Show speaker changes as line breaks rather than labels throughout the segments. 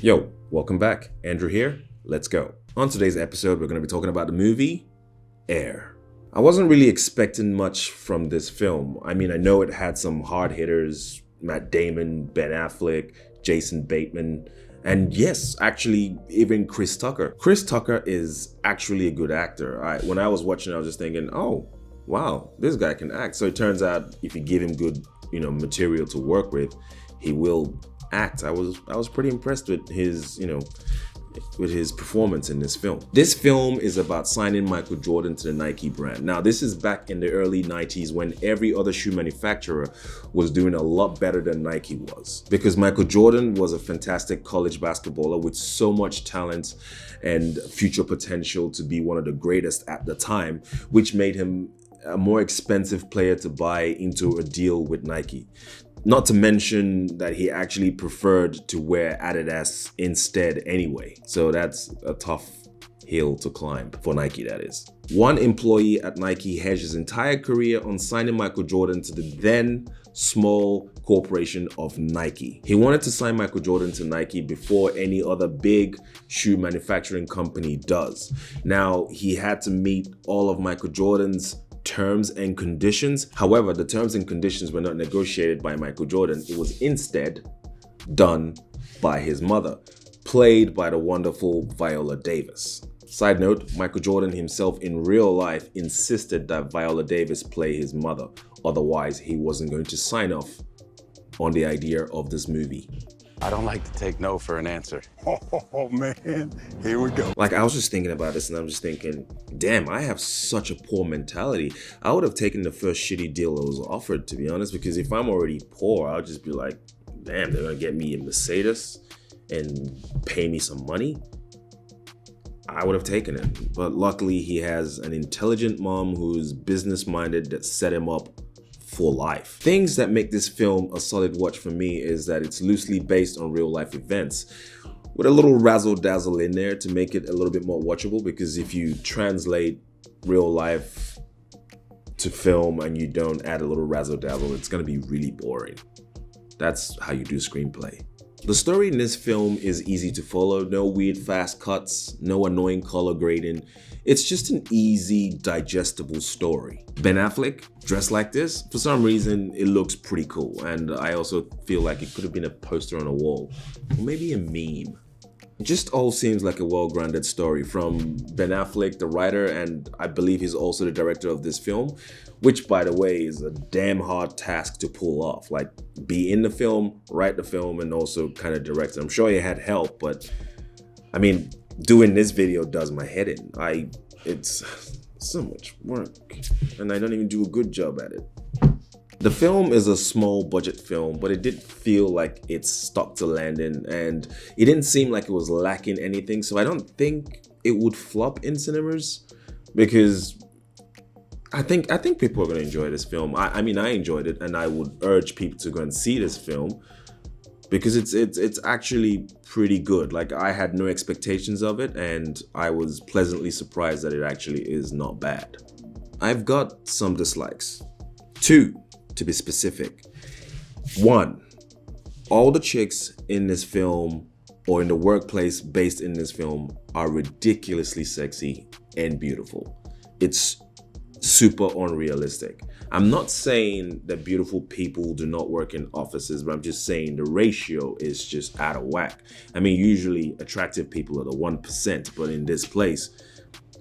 Yo, welcome back. Andrew here. Let's go. On today's episode, we're going to be talking about the movie Air. I wasn't really expecting much from this film. I mean, I know it had some hard hitters, Matt Damon, Ben Affleck, Jason Bateman, and yes, actually, even Chris Tucker. Chris Tucker is actually a good actor. When I was watching, I was just thinking, oh, wow, this guy can act. So it turns out if you give him good, material to work with, he will act. I was pretty impressed with his, with his performance in this film. This film is about signing Michael Jordan to the Nike brand. Now, this is back in the early 90s when every other shoe manufacturer was doing a lot better than Nike was. Because Michael Jordan was a fantastic college basketballer with so much talent and future potential to be one of the greatest at the time, which made him a more expensive player to buy into a deal with Nike. Not to mention that he actually preferred to wear Adidas instead anyway. So that's a tough hill to climb for Nike, that is. One employee at Nike hedged his entire career on signing Michael Jordan to the then small corporation of Nike. He wanted to sign Michael Jordan to Nike before any other big shoe manufacturing company does. Now, he had to meet all of Michael Jordan's terms and conditions. However, the terms and conditions were not negotiated by Michael Jordan. It was instead done by his mother, played by the wonderful Viola Davis. Side note, Michael Jordan himself in real life insisted that Viola Davis play his mother. Otherwise, he wasn't going to sign off on the idea of this movie.
I don't like to take no for an answer.
Oh man, here we go.
Like, I was just thinking about this and I'm just thinking, damn, I have such a poor mentality. I would have taken the first shitty deal that was offered, to be honest, because if I'm already poor, I'll just be like, damn, they're gonna get me a Mercedes and pay me some money. I would have taken it. But luckily, he has an intelligent mom who's business minded that set him up for life. Things that make this film a solid watch for me is that it's loosely based on real life events with a little razzle dazzle in there to make it a little bit more watchable, because if you translate real life to film and you don't add a little razzle dazzle, it's going to be really boring. That's how you do screenplay. The story in this film is easy to follow. No weird fast cuts, no annoying color grading. It's just an easy, digestible story. Ben Affleck, dressed like this, for some reason, it looks pretty cool. And I also feel like it could have been a poster on a wall, or maybe a meme. It just all seems like a well-grounded story from Ben Affleck, the writer, and I believe he's also the director of this film, which, by the way, is a damn hard task to pull off. Like, be in the film, write the film, and also kind of direct it. I'm sure he had help, but I mean, doing this video does my head in. It's so much work, and I don't even do a good job at it. The film is a small budget film, but it did feel like it stuck to landing, and it didn't seem like it was lacking anything. So I don't think it would flop in cinemas, because I think people are going to enjoy this film. I mean, I enjoyed it, and I would urge people to go and see this film because it's actually pretty good. Like, I had no expectations of it, and I was pleasantly surprised that it actually is not bad. I've got some dislikes. 2, to be specific. 1, all the chicks in this film or in the workplace based in this film are ridiculously sexy and beautiful. It's super unrealistic. I'm not saying that beautiful people do not work in offices, but I'm just saying the ratio is just out of whack. I mean, usually attractive people are the 1%, but in this place,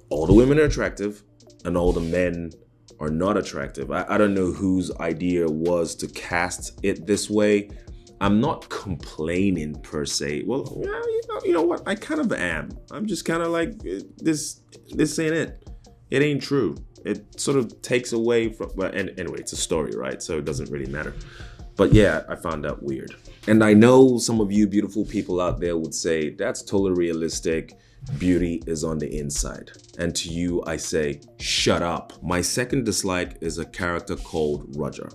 all the women are attractive and all the men are not attractive. I don't know whose idea was to cast it this way. I'm not complaining per se. Well, you know what? I kind of am. I'm just kind of like, this ain't it. It ain't true. It sort of takes away from, well, and anyway, it's a story, right? So it doesn't really matter. But yeah, I found that weird. And I know some of you beautiful people out there would say, that's totally realistic. Beauty is on the inside. And to you, I say, shut up. My second dislike is a character called Roger.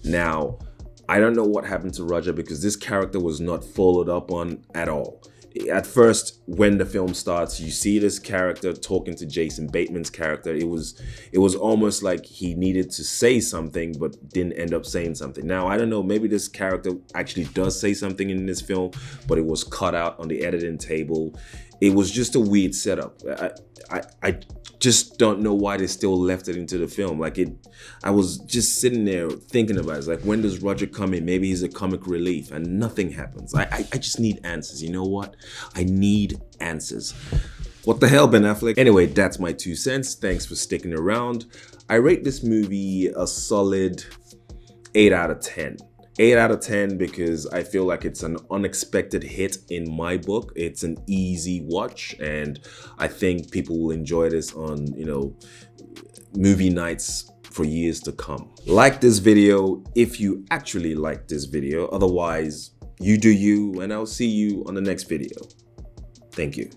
Now, I don't know what happened to Roger because this character was not followed up on at all. at first, when the film starts, you see this character talking to Jason Bateman's character. It was almost like he needed to say something but didn't end up saying something. Now, I don't know, maybe this character actually does say something in this film, but it was cut out on the editing table. It was just a weird setup. I just don't know why they still left it into the film. Like, I was just sitting there thinking about it. It's like, when does Roger come in? Maybe he's a comic relief, and nothing happens. I just need answers. You know what? I need answers. What the hell, Ben Affleck? Anyway, that's my 2 cents. Thanks for sticking around. I rate this movie a solid 8 out of 10. 8 out of 10 because I feel like it's an unexpected hit in my book. It's an easy watch, and I think people will enjoy this on, movie nights for years to come. Like this video if you actually like this video. Otherwise, you do you, and I'll see you on the next video. Thank you.